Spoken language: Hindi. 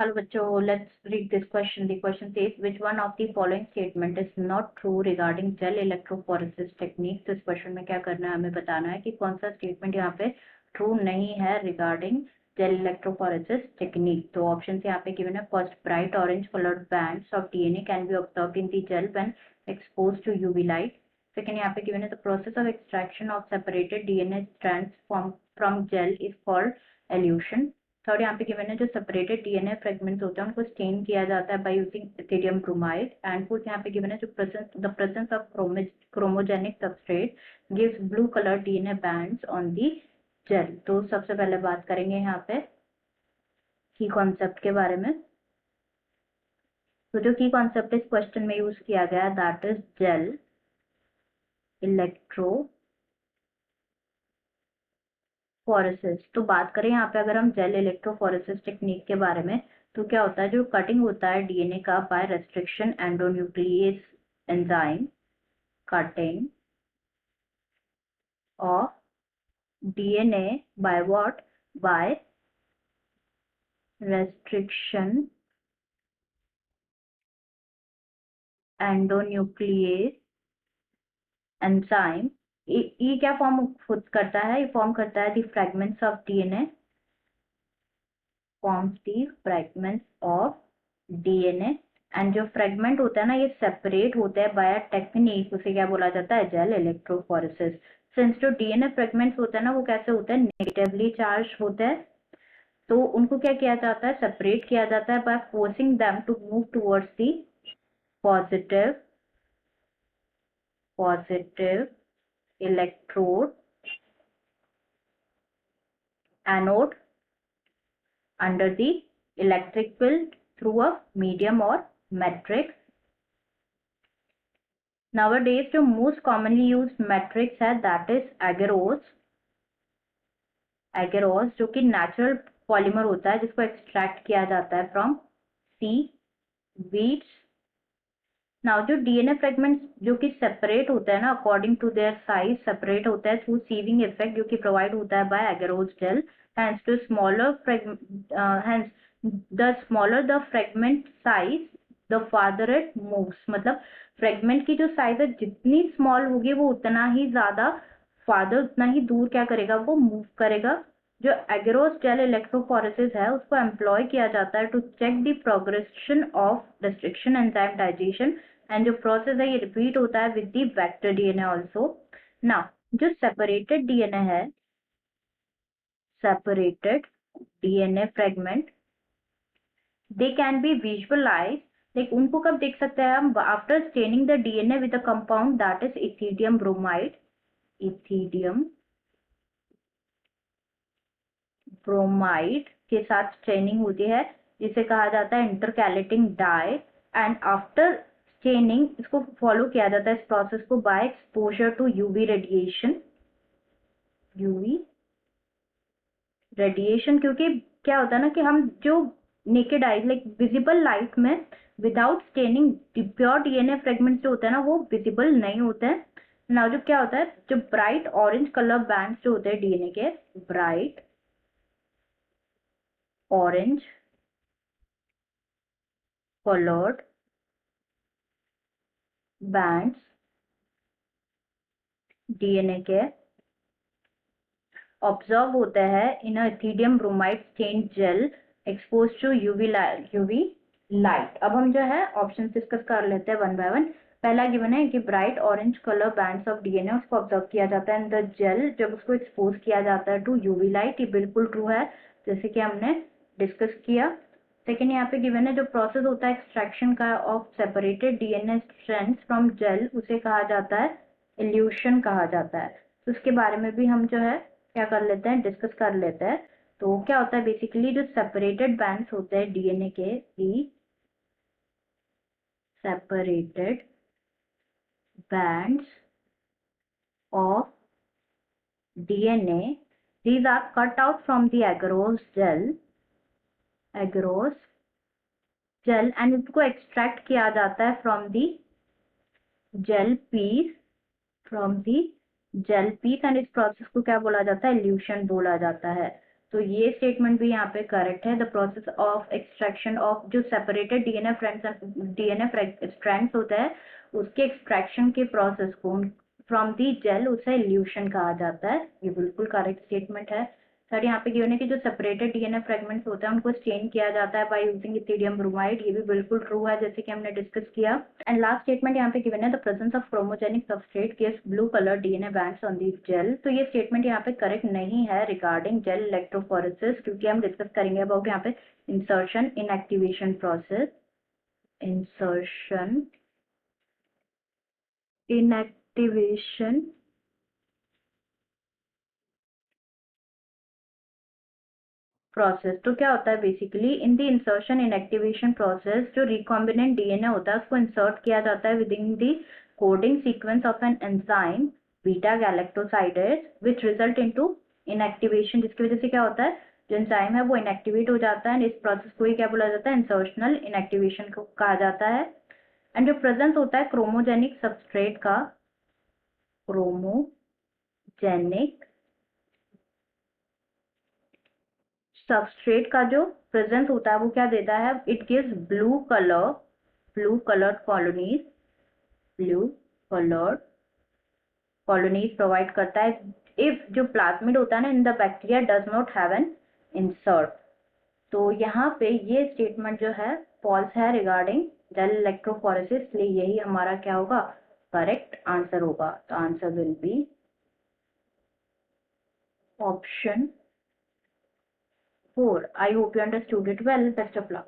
Hello, bachcho. Let's read this question. The question says, which one of the following statement is not true regarding gel electrophoresis technique? तो इस क्वेश्चन में क्या करना है, हमें बताना है कि कौन सा स्टेटमेंट यहाँ पे ट्रू नहीं है रिगार्डिंग gel electrophoresis technique. तो ऑप्शन यहाँ पे गिवन है. First, bright orange colored bands of DNA can be observed in the gel when exposed to UV light. Second यहाँ पे गिवन है, the process of extraction of separated DNA strands from gel is called elution. Third यहाँ पे गिवन है, जो सेपरेटेड डीएनए फ्रेगमेंट्स होते हैं उनको स्टेन किया जाता है by using ethidium bromide. And fourth यहाँ पे गिवन है, जो the presence of chromogenic substrate gives blue colour DNA bands on the gel. तो सबसे पहले बात करेंगे यहाँ पे की कॉन्सेप्ट के बारे में. तो जो की कॉन्सेप्ट इस क्वेश्चन में यूज किया गया दैट इज जेल इलेक्ट्रोफोरेसिस. तो बात करें यहाँ पे अगर हम जेल इलेक्ट्रोफोरेसिस टेक्निक के बारे में, तो क्या होता है, जो कटिंग होता है डीएनए का by restriction endonuclease enzyme, cutting of DNA by what, by restriction endonuclease enzyme. ये क्या फॉर्म खुद करता है, ये फॉर्म करता है the fragments of DNA, forms the fragments of DNA. And जो फ्रेगमेंट होता है ना, ये सेपरेट होता है बाय टेक्निक, उसे क्या बोला जाता है, जेल इलेक्ट्रोफोरेसिस. सिंस जो डीएनए फ्रेगमेंट्स होते हैं ना, वो कैसे होते हैं, नेगेटिवली चार्ज होते हैं. तो उनको क्या किया जाता है, सेपरेट किया जाता है by forcing them to move towards the positive electrode anode under the electric field through a medium or matrix. Nowadays जो most commonly used matrix है that is agarose. agarose जो कि natural polymer होता है जिसको extract किया जाता है from seaweeds. Now जो DNA fragments जो कि separate होता है ना according to their size, separate होता है through sieving effect जो कि provide होता है by agarose gel. Hence the smaller the fragment size, the farther it moves. मतलब फ्रेगमेंट की जो साइज है जितनी स्मॉल होगी वो उतना ही ज्यादा फादर, उतना ही दूर क्या करेगा, वो मूव करेगा. जो एगरोस जेल इलेक्ट्रोफोरेसिस है उसको एम्प्लॉय किया जाता है to check the progression of restriction enzyme digestion. And जो प्रोसेस है ये रिपीट होता है with the vector DNA also. Now जो सेपरेटेड डीएनए है, separated DNA fragment, they can be visualized. like उनको कब देख सकते हैं हम, after staining the DNA with a compound that is ethidium bromide. ethidium bromide के साथ स्टेनिंग होती है जिसे कहा जाता है intercalating dye. And after staining इसको फॉलो किया जाता है इस प्रोसेस को by exposure to UV radiation. क्योंकि क्या होता है ना कि हम जो naked eye like visible light में without staining pure DNA fragments जो होते हैं ना वो विजिबल नहीं होते हैं. नाउ जो क्या होता है, जो ब्राइट ऑरेंज कलर बैंड्स जो होते हैं डीएनए के, bright orange coloured bands DNA के ऑब्जर्व होता है इन ethidium bromide stain gel expose to UV light. अब हम जो है ऑप्शन डिस्कस कर लेते हैं वन बाय वन. पहला गिवन है कि bright orange colour bands of DNA उसको ऑब्जर्व किया जाता है इन द जेल जब उसको एक्सपोज किया जाता है टू यूवी लाइट. ये बिल्कुल ट्रू है जैसे कि हमने डिस्कस किया. सेकेंड यहाँ पे गिवन है, जो प्रोसेस होता है एक्सट्रैक्शन का of separated DNA strands from gel उसे कहा जाता है इल्यूशन कहा जाता है. तो उसके बारे में भी हम जो है क्या कर लेते हैं, डिस्कस कर लेते हैं. तो क्या होता है, बेसिकली जो सेपरेटेड बैंड्स होते हैं डीएनए के, separated bands of DNA, these are cut out from the agarose gel and इसको एक्सट्रैक्ट किया जाता है from the gel piece, and इस प्रोसेस को क्या बोला जाता है, इल्यूशन बोला जाता है. तो ये स्टेटमेंट भी यहाँ पे करेक्ट है। The process of extraction of जो सेपरेटेड डीएनए स्ट्रैंड्स होता है उसके एक्सट्रैक्शन के प्रोसेस को फ्रॉम दी जेल उसे इल्यूशन कहा जाता है। ये बिल्कुल करेक्ट स्टेटमेंट है। सर यहाँ पे गिवन है कि जो सेपरेटेड डीएनए फ्रेगमेंट्स होते हैं उनको स्टेन किया जाता है बाय यूजिंग इथिडियम ब्रोमाइड। ये भी बिल्कुल ट्रू है जैसे कि हमने डिस्कस किया। एंड लास्ट स्टेटमेंट यहाँ पे गिवन है the presence of chromogenic substrate gives blue colour DNA bands on the gel. तो ये स्टेटमेंट यहाँ पे करेक्ट नहीं है रिगार्डिंग जेल इलेक्ट्रोफोरेसिस, क्योंकि हम डिस्कस करेंगे अबाउट यहाँ पे insertion inactivation process. Insertion inactivation process. तो क्या होता है basically in the insertion inactivation process जो रिकॉम्बिनेंट डीएनए होता है उसको इंसर्ट किया जाता है with in the coding sequence of an enzyme beta galactosidase which result into inactivation, जिसकी वजह से क्या होता है जो एंजाइम है वो इनएक्टिवेट हो जाता है। इस प्रोसेस को ही क्या बोला जाता है इंसर्शनल इनएक्टिवेशन को कहा जाता है। एंड जो प्रेजेंस होता है क्रोमोजेनिक सबस्ट्रेट का, क्रोमोजेनिक सबस्ट्रेट का जो प्रेजेंस होता है वो क्या देता है, it gives blue coloured colonies, blue coloured colonies provide करता है इफ जो प्लाज्मिड होता है ना in the bacteria does not have an insert. तो यहाँ पे ये स्टेटमेंट जो है फॉल्स है रिगार्डिंग जेल इलेक्ट्रोफोरेसिस, इसलिए यही हमारा क्या होगा करेक्ट आंसर होगा। तो answer will be option 4. I hope you understood it well. Best of luck.